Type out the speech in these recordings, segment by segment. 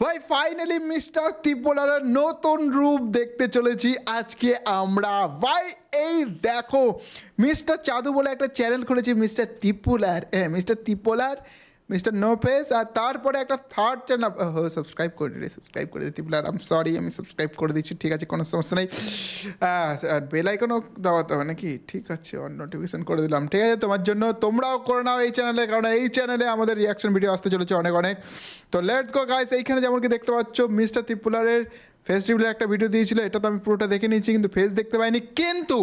ভাই finally mister ত্রিপোলারের নতুন রূপ দেখতে চলেছি আজকে আমরা। ভাই এই দেখো, মিস্টার চাদু বলে একটা চ্যানেল খুলেছি, মিস্টার ত্রিপোলার, মিস্টার নো ফেস, আর তারপরে একটা থার্ড চ্যানেল সাবস্ক্রাইব করে ত্রিপোলার, সরি আমি সাবস্ক্রাইব করে দিচ্ছি, ঠিক আছে কোনো সমস্যা নেই। আর বেল আইকনও দেওয়াতে হবে নাকি? ঠিক আছে, অন নোটিফিকেশন করে দিলাম, ঠিক আছে তোমার জন্য, তোমরাও করে নাও এই চ্যানেলে, কারণ এই চ্যানেলে আমাদের রিয়াকশন ভিডিও আসতে চলেছে অনেক অনেক। তো লেটস গো গাইস, এইখানে যেমন কি দেখতে পাচ্ছ মিস্টার ত্রিপোলারের ফেস রিভিলের একটা ভিডিও দিয়েছিল, এটা তো আমি পুরোটা দেখে নিয়েছি কিন্তু ফেস দেখতে পাইনি। কিন্তু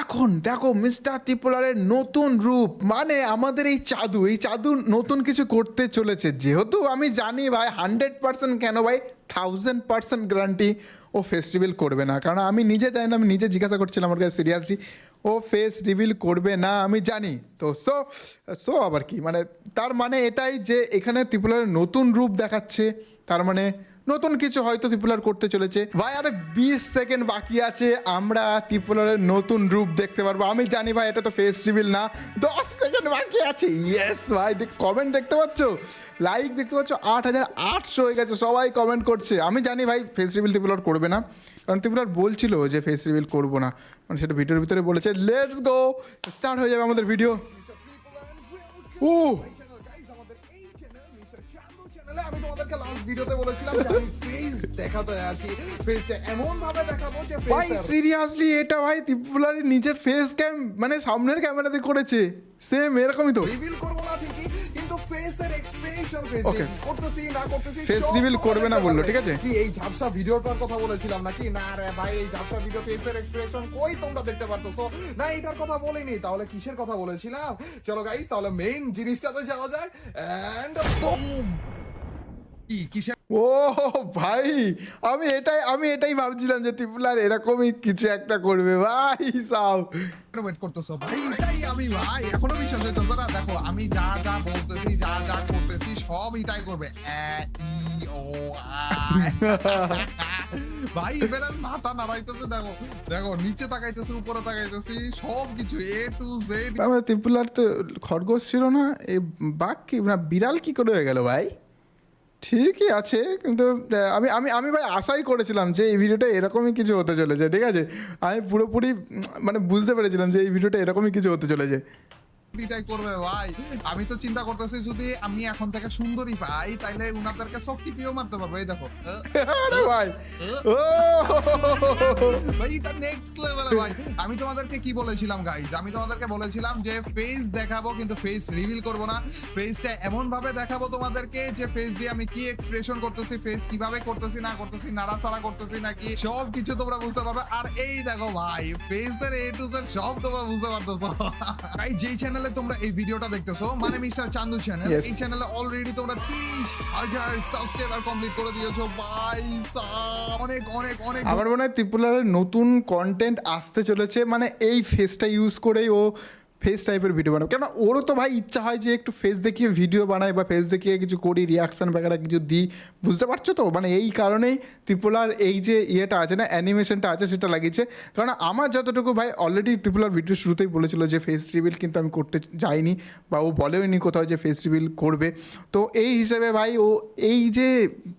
এখন দেখো মিস্টার ত্রিপোলারের নতুন রূপ, মানে আমাদের এই চাদু নতুন কিছু করতে চলেছে। যেহেতু আমি জানি ভাই 100% কেন ভাই 1000% গ্যারান্টি ও ফেস রিভিল করবে না, কারণ আমি নিজে জানি না, আমি নিজে জিজ্ঞাসা করছিলাম আমার কাছে সিরিয়াসলি, ও ফেস রিভিল করবে না আমি জানি। তো সো আবার কি, মানে তার মানে এটাই যে এখানে ত্রিপোলারের নতুন রূপ দেখাচ্ছে, তার মানে নতুন কিছু হয়তো ত্রিপোলার করতে চলেছে। ভাই আরে 20 সেকেন্ড বাকি আছে, আমরা ত্রিপোলারের নতুন রূপ দেখতে পারবো। আমি জানি ভাই এটা তো ফেস রিভিল না, 10 সেকেন্ড বাকি আছে। ইয়েস ভাই, কমেন্ট দেখতে পাচ্ছ, লাইক দেখতে পাচ্ছ, 8800 হয়ে গেছে, সবাই কমেন্ট করছে। আমি জানি ভাই ফেস রিভিল ত্রিপোলার করবে না, কারণ ত্রিপোলার বলছিল যে ফেস রিভিল করবো না, মানে সেটা ভিডিওর ভিতরে বলেছে। লেটস গো, স্টার্ট হয়ে যাবে আমাদের ভিডিও। আমি তোমাদেরকে লাস্ট ভিডিওতে বলেছিলাম যে আমি ফেস দেখাতে আছি, ফেসটা এমন ভাবে দেখাবো যে ভাই সিরিয়াসলি এটা ভাই ত্রিপোলারই নিজের ফেস ক্যাম মানে সামনের ক্যামেরাতে করেছে, সেম এরকমই তো। রিভিল করব না ঠিকই, কিন্তু ফেসের এক্সপ্রেশন Okay. করতেছি না করতেছি Face reveal করবে না বললো, ঠিক আছে? কি এই ঝাপসা ভিডিওটার কথা বলেছিলাম নাকি? না রে ভাই, এই ঝাপসা ভিডিও ফেসের এক্সপ্রেশন কই তোমরা দেখতে পারতেছো না, এটার কথা বলিনি। তাহলে কিসের কথা বলেছিলাম? চলো গাইস, তাহলে মেইন জিনিসটাতে যাওয়া যায়। এন্ড বুম, কি কিসের ও ভাই, আমি এটাই ভাবছিলাম যে ত্রিপোলার এরকমই কিছু একটা করবে ভাই সাব। ওয়েট করতেছো ভাই? এটাই আমি ভাই, এখনো বিশ্বাস হইতেছে না। দেখো আমি যা যা বলতেছি, যা যা করতেছি সব এটাই করবে। ভাই এবার আমি মাথা নাড়াইতেছে, দেখো দেখো নিচে তাকাইতেছে, উপরে তাকাইতেছি, সব কিছু এ টু জেড। আমার ত্রিপোলার তো খরগোশ ছিল না, এই বাঘ কি না বিড়াল কি করে হয়ে গেল ভাই? ঠিকই আছে, কিন্তু আমি আমি আমি ভাই আশাই করেছিলাম যে এই ভিডিওটা এরকমই কিছু হতে চলেছে, ঠিক আছে? আমি পুরোপুরি মানে বুঝতে পেরেছিলাম যে এই ভিডিওটা এরকমই কিছু হতে চলেছে। এটাই করবে ভাই। আমি তো চিন্তা করতেছি যদি আমি এখন থেকে সুন্দরী পাই তাইলে উনাদেরকে শক্তি পিও মারতে পারবো। এই দেখো আরে ভাই ও ভাই, এটা নেক্সট লেভেল ভাই। আমি তোমাদেরকে কি বলেছিলাম গাইজ? আমি তোমাদেরকে বলেছিলাম যে ফেস দেখাবো কিন্তু ফেস রিভিল করব না। ফেসটা এমন ভাবে দেখাবো তোমাদেরকে যে ফেস দিয়ে আমি কি এক্সপ্রেশন করতেছি, ফেস কিভাবে করতেছি না করতেছি, নাড়াচাড়া করতেছি নাকি, সব কিছু তোমরা বুঝতে পারবে। আর এই দেখো ভাই, ফেসের এ টু জেড সব তোমরা বুঝতে পারতেছো। গাইজ যেই চ্যানেলে তোমরা এই ভিডিওটা দেখতেছো মানে মিস্টার চান্দু চ্যানেল, Yes. এই চ্যানেলে অলরেডি তোমরা 30,000 সাবস্ক্রাইবার কমপ্লিট করে দিয়েছো ভাই সাব। অনেক অনেক অনেক আমার মনে হয় ত্রিপোলারের নতুন কন্টেন্ট আসতে চলেছে, মানে এই ফেসটা ইউজ করেই ও ফেস টাইপের ভিডিও বানাবে। কেন ওরও তো ভাই ইচ্ছা হয় যে একটু ফেস দেখিয়ে ভিডিও বানায় বা ফেস দেখিয়ে কিছু করি, রিয়াকশান বাগেরা কিছু দিই, বুঝতে পারছো তো? মানে এই কারণেই ত্রিপোলার এই যে ইয়েটা আছে না, অ্যানিমেশনটা আছে সেটা লাগিয়েছে। কারণ আমার যতটুকু ভাই অলরেডি ত্রিপোলার ভিডিও শুরুতেই বলেছিল যে ফেস রিভিল কিন্তু আমি করতে যাইনি, বা ও বলেওনি কোথাও যে ফেস রিভিল করবে। তো এই হিসেবে ভাই ও এই যে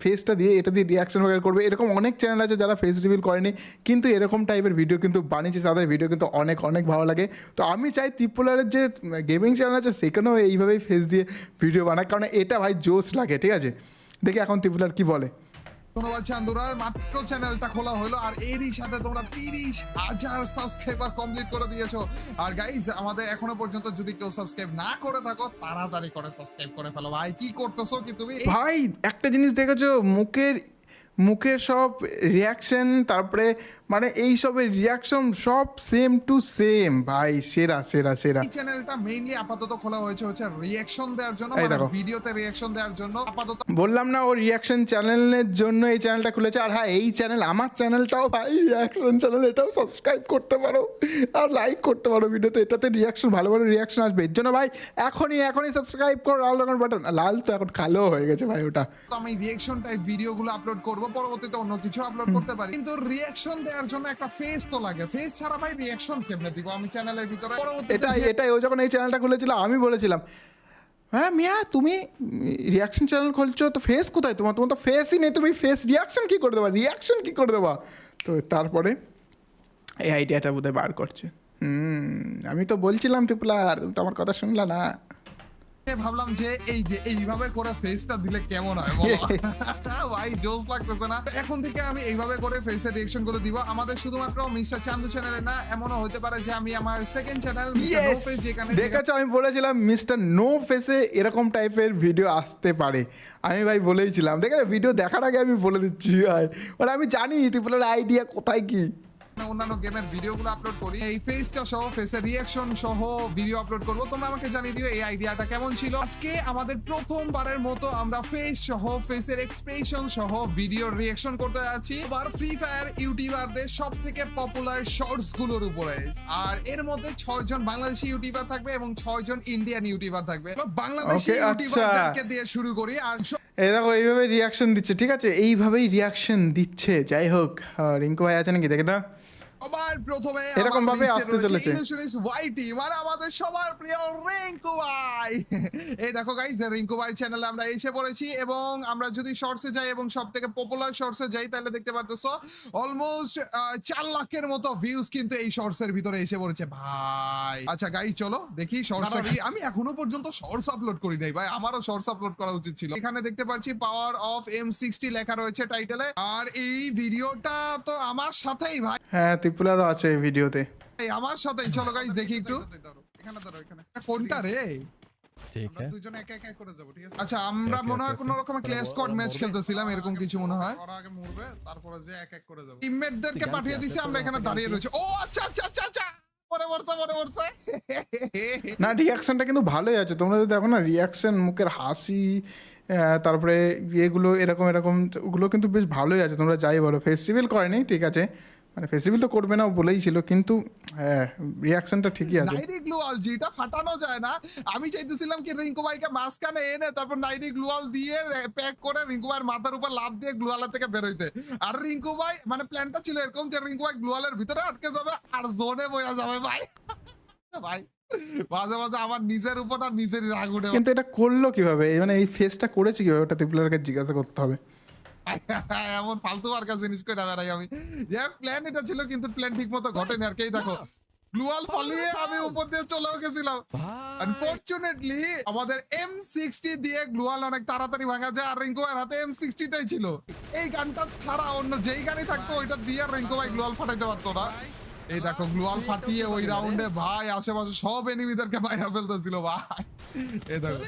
ফেসটা দিয়ে এটা দিয়ে রিয়াকশন বাগেরা করবে, এরকম অনেক চ্যানেল আছে যারা ফেস রিভিল করেনি কিন্তু এরকম টাইপের ভিডিও কিন্তু বানিয়েছে, তাদের ভিডিও কিন্তু অনেক অনেক ভালো লাগে। তো আমি চাই ত্রিপোলারের যে গেমিং চ্যানেল আছে সেখানেও এইভাবেই ফেস দিয়ে ভিডিও বানায়, কারণ এটা ভাই জোশ লাগে, ঠিক আছে? দেখি এখন ত্রিপোলার কি বলে। ধন্যবাদ চান্দুরা, মাত্র চ্যানেলটা খোলা হলো আর এরই সাথে তোমরা 30,000 সাবস্ক্রাইবার কমপ্লিট করে দিয়েছো। আর গাইজ আমাদের এখনো পর্যন্ত যদি কেউ সাবস্ক্রাইব না করে থাকো তাড়াতাড়ি করে সাবস্ক্রাইব করে ফেলো ভাই। কি করতেছো কি তুমি? ভাই একটা জিনিস দেখেছো, মুখের সব রিয়াকশন, তারপরে মানে এই সবের রিয়াকশন সব সেম টু সেম ভাই, সেরা সেরা সেরা। এই চ্যানেলটা মেইনলি আপাতত খোলা হয়েছে হচ্ছে রিয়াকশন দেওয়ার জন্য, এই মানে দেখো। ভিডিওতে রিয়াকশন দেওয়ার জন্য আপাতত। বললাম না ও রিয়াকশন চ্যানেলের জন্য এই চ্যানেলটা খুলেছে। আর হ্যাঁ, এই চ্যানেল আমার চ্যানেলটাও ভাই রিয়াকশন চ্যানেল, এটাও সাবস্ক্রাইব করতে পারো আর লাইক করতে পারো ভিডিওতে, এটাতে রিয়াকশন ভালো ভালো রিয়াকশন আসবে। এর জন্য ভাই এখনই সাবস্ক্রাইব করো, লাল রকম বাটন, লাল তো এখন কালো হয়ে গেছে ভাই ওটা। তো আমি রিয়াকশন টাইপ ভিডিওগুলো আপলোড করব, পরবর্তীতে অন্য কিছু আপলোড করতে পারি, কিন্তু রিয়াকশন দেওয়ার জন্য একটা ফেস তো লাগে। ফেস ছাড়া ভাই রিয়াকশন কেমনে দিব আমি চ্যানেলের ভিতরে? পরবর্তীতে এটাই ও যখন এই চ্যানেলটা খুলেছিল আমি বলেছিলাম হ্যাঁ মিয়া, তুমি রিয়াকশন চ্যানেল খুলছো তো ফেস কোথায় তোমার? তোমার তো ফেসই নেই, তুমি ফেস রিয়াকশন কী করে দেবা, রিয়াকশন কী করে দেবা? তো তারপরে এই আইডিয়াটা বোধহয় বার করছে। আমি তো বলছিলাম ত্রিপুলার, তুমি তো আমার কথা শুনলা না। ভাবলাম যে এইভাবে করে ফেসটা দিলে কেমন হয় বলো? ভাই জোস লাগতেছে না? এখন থেকে আমি এইভাবে করে ফেসের রিঅ্যাকশন গুলো দিব। আমাদের শুধুমাত্র মিস্টার চান্দু চ্যানেলে না, এমনও হতে পারে যে আমি আমার second channel mister no face, যেখানে দেখেছো আমি বলেছিলাম মিস্টার নো ফেসে এরকম টাইপের ভিডিও আসতে পারে। আমি ভাই বলেইছিলাম, দেখে ভিডিও দেখার আগে আমি বলে দিচ্ছি ভাই, মানে আমি জানি ত্রিপুলার আইডিয়া কোথায় কি। অন্যান্য গেমের ভিডিওগুলো আপলোড করি, এই ফেসটা সহ ফেসের রিঅ্যাকশন সহ ভিডিও আপলোড করব। তোমরা আমাকে জানিয়ে দিও এই আইডিয়াটা কেমন ছিল। আজকে আমাদের প্রথমবারের মতো আমরা ফেস সহ ফেসের এক্সপ্রেশন সহ ভিডিও রিঅ্যাকশন করতে যাচ্ছি আবার ফ্রি ফায়ার ইউটিউবারদের সবথেকে পপুলার শর্টস গুলোর উপরে। আর এর মধ্যে 6 জন বাংলাদেশি ইউটিউবার থাকবে এবং 6 জন ইন্ডিয়ান ইউটিউবার থাকবে। বাংলাদেশি Okay, ইউটিউবারদেরকে দিয়ে শুরু করি। আর এই দেখো এইভাবে রিয়াকশন দিচ্ছে, ঠিক আছে, এইভাবেই রিয়াকশন দিচ্ছে। যাই হোক, রিঙ্কু ভাই আছে নাকি দেখে দাও। সবার প্রথমে এরকম ভাবে আসতে চলেছে ইলিউশনিস্ট ওয়াইটি, মানে আমাদের সবার প্রিয় রিঙ্কু ভাই। এই দেখো গাইস, রিঙ্কু ভাই চ্যানেলে আমরা এসে পড়েছি এবং আমরা যদি শর্টসে যাই এবং সবথেকে পপুলার শর্টসে যাই তাহলে দেখতে পারতেছো অলমোস্ট 4 লাখের মতো ভিউজ কিন্তু এই শর্টসের ভিতরে এসে পড়েছে ভাই। আচ্ছা গাইস চলো দেখি শর্টস। আমি এখনো পর্যন্ত শর্টস আপলোড করি নাই ভাই, আমারও শর্টস আপলোড করা উচিত ছিল। এখানে দেখতে পাচ্ছি পাওয়ার অফ M60 লেখা রয়েছে টাইটেলে। আর এই ভিডিওটা তো আমার সাথেই ভাই, হ্যাঁ ত্রিপুলারও আছে এই ভিডিওতে। এই আমার সাথেই। চলো গাইস দেখি একটু। এখানে ধরো, এখানে কোনটা রে? ঠিক আছে, দুইজন এক এক করে যাব, ঠিক আছে? আচ্ছা আমরা মনে হয় কোন রকমের ক্লে স্কোয়াড ম্যাচ খেলতেছিলাম, এরকম কিছু মনে হয়। ওরা আগে মরবে, তারপরে যে এক এক করে যাব। টিমমেটদেরকে পাঠিয়ে দিছি, আমরা এখানে দাঁড়িয়ে রয়েছে। ও আচ্ছা আচ্ছা আচ্ছা আচ্ছা, মনে পড়ছে। না রিয়াকশনটা কিন্তু ভালোই আছে, তোমরা যদি দেখো না রিয়াকশন, মুখের হাসি, তারপরে এগুলো এরকম এরকম ওগুলো কিন্তু বেশ ভালোই আছে। তোমরা যাই বলো, ফেস্টিভ্যাল করেনি ঠিক আছে, মানে ফেস্টিভ্যাল তো করবে না বলেই ছিল, কিন্তু হ্যাঁ রিয়াকশনটা ঠিকই আছে। নাইডি গ্লুয়াল যেটা ফাটানো যায় না, আমি চাইতেছিলাম কি রিঙ্কু ভাইকে মাঝখানে এনে তারপর নাইডি গ্লুয়াল দিয়ে প্যাক করে রিঙ্কু ভাইয়ের মাথার উপর লাফ দিয়ে গ্লুয়ালের থেকে বের হইতে। আর রিঙ্কু ভাই মানে প্ল্যানটা ছিল এরকম যে রিঙ্কু ভাই গ্লুয়ালের ভিতরে আটকে যাবে আর জোনে বইয়া যাবে ভাই। ভাই মাঝে মাঝে আমার নিজের উপর আর নিজেরই রাগ উঠে। কিন্তু এটা করলো কিভাবে, মানে এই ফেসটা করেছে কিভাবে, ওটা ত্রিপুলারকে জিজ্ঞাসা করতে হবে। এমন ফালতু মার্কা জিনিস করে বেড়াই আমি, যে প্ল্যান এটা ছিল কিন্তু প্ল্যান ঠিক মতো ঘটেনি। আর কেই দেখো গ্লুয়াল ফলিয়ে আমি উপর দিয়ে চলেও গেছিলাম। আনফরচুনেটলি আমাদের M60 দিয়ে গ্লুয়াল অনেক তাড়াতাড়ি ভাঙা যায়, আর রিঙ্কু ভাইয়ের হাতে M60 টাই ছিল। এই গানটা ছাড়া অন্য যেই গানই থাকতো ওইটা দিয়ে রিঙ্কু ভাই গ্লুয়াল ফাটাইতে পারতো না। এই দেখো গ্লুয়াল ফাটিয়ে ওই রাউন্ডে ভাই আশেপাশে সব এনিমিদেরকে বাইরে ফেলতেছিল ভাই। এই দেখো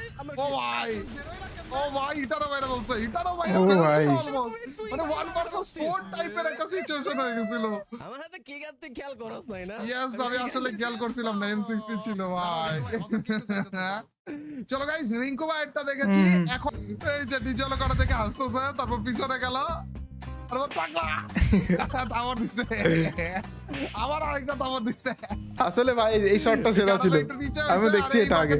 ও ভাই এটারও বাইরে বলছে, এটারও বাইরে ও ফেলছে ভাই। অলমোস্ট, মানে 1 ভার্সেস 4 টাইপের একটা সিচুয়েশন হয়ে গেছিল। আমার হাতে কি গাতে খেয়াল করছ নাই না? ইয়েস আমি আসলে খেয়াল করছিলাম না, M60 ছিল ভাই। চলো গাইস রিঙ্কু ভাইটা দেখেছি, এখন এই যে ডিজে করা থেকে হাসতেছে, তারপর পিছনে গেল আবার আরেকটা তাবর দিচ্ছে। আসলে ভাই এই শটটা সেরা ছিল, আমি দেখছি এটা আগে।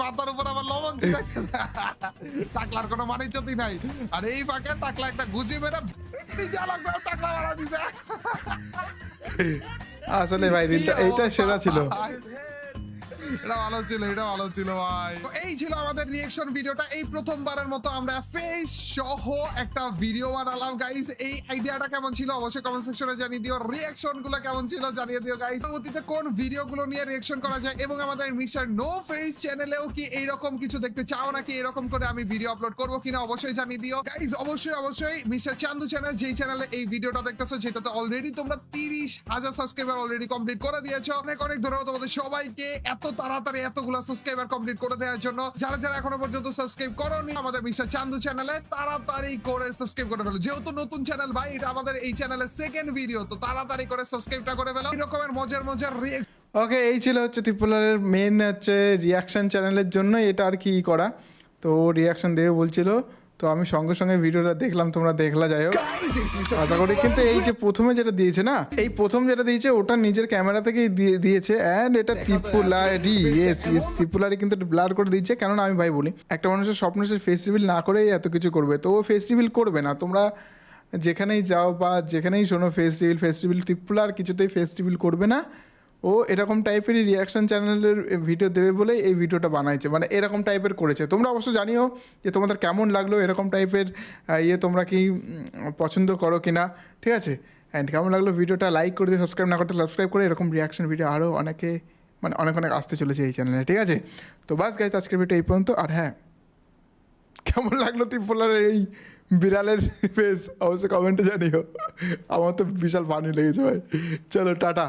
মাথার উপর আবার লবণ ছিল, টাকলার কোনো মানিজ্যতই নাই। আর এই ফাঁকে টাকলা একটা গুজি মেরে টাকলা মারা দিছে। আসলে ভাই এইটা সেরা ছিল। এটা ভালো ছিল ভাই। তো এই ছিল আমাদের রিঅ্যাকশন ভিডিওটা। এই প্রথমবারের মতো আমরা ফেস সহ একটা ভিডিও বানালাম গাইস। এই আইডিয়াটা কেমন ছিল অবশ্যই কমেন্ট সেকশনে জানিয়ে দিও। রিঅ্যাকশন গুলো কেমন ছিল জানিয়ে দিও গাইস। পরবর্তীতে কোন ভিডিওগুলো নিয়ে রিঅ্যাকশন করা যায় এবং আমাদের মিস্টার নো ফেস চ্যানেলেও কি এইরকম কিছু দেখতে চাও নাকি, এরকম করে আমি ভিডিও আপলোড করব কিনা অবশ্যই জানিয়ে দিও গাইস। অবশ্যই মিস্টার চান্দু চ্যানেল, যেই চ্যানেলে এই ভিডিওটা দেখতেছো, যেটাতে অলরেডি তোমরা 30,000 সাবস্ক্রাইবার অলরেডি কমপ্লিট করে দিয়েছো। অনেক ধন্যবাদ তোমাদের সবাইকে এত তাড়াতাড়ি এতগুলা সাবস্ক্রাইবার কমপ্লিট করে দেওয়ার জন্য। যারা এখনো পর্যন্ত সাবস্ক্রাইব করোনি আমাদের মিস্টার চান্দু চ্যানেলে, তাড়াতাড়ি করে সাবস্ক্রাইব করে ফেলো। যেহেতু নতুন চ্যানেল ভাই, এটা আমাদের এই চ্যানেলের সেকেন্ড ভিডিও, তো তাড়াতাড়ি করে সাবস্ক্রাইবটা করে ফেলো। এই রকমের মজার রিঅ্যাকশন। ওকে এই ছিল হচ্ছে ত্রিপুলারের মেন হচ্ছে রিয়াকশন চ্যানেলের জন্য এটা আর কি করা। তো রিয়াকশন দেবে বলছিল, তো আমি সঙ্গে সঙ্গে ভিডিওটা দেখলাম, তোমরা দেখলা যাই হোক আশা করি। কিন্তু এই যে প্রথমে যেটা দিয়েছে না, এই প্রথম যেটা দিয়েছে ওটা নিজের ক্যামেরা থেকেই দিয়েছে, অ্যান্ড এটা ত্রিপুলারি, ইয়েস ত্রিপুলারি কিন্তু ব্লার করে দিয়েছে। কেননা আমি ভাই বলি, একটা মানুষের স্বপ্ন সে ফেস্টিভ্যাল না করেই এত কিছু করবে, তো ও ফেস্টিভ্যাল করবে না। তোমরা যেখানেই যাও বা যেখানেই শোনো ফেস্টিভ্যাল ত্রিপুলার কিছুতেই ফেস্টিভ্যাল করবে না, ও এরকম টাইপেরই রিয়াকশন চ্যানেলের ভিডিও দেবে বলে এই ভিডিওটা বানাইছে, মানে এরকম টাইপের করেছে। তোমরা অবশ্য জানিও যে তোমাদের কেমন লাগলো, এরকম টাইপের তোমরা কি পছন্দ করো কি না, ঠিক আছে? অ্যান্ড কেমন লাগলো ভিডিওটা লাইক করে দিয়ে, সাবস্ক্রাইব না করতে সাবস্ক্রাইব করে, এরকম রিয়াকশন ভিডিও আরও অনেকে মানে অনেক অনেক আসতে চলেছে এই চ্যানেলে, ঠিক আছে? তো বাস গাইজ, আজকের ভিডিও এই পর্যন্ত। আর হ্যাঁ, কেমন লাগলো ত্রিপোলারের এই বিড়ালের ফেস অবশ্যই কমেন্টে জানিও। আমার তো বিশাল ফানি লেগেছে ভাই। চলো টাটা।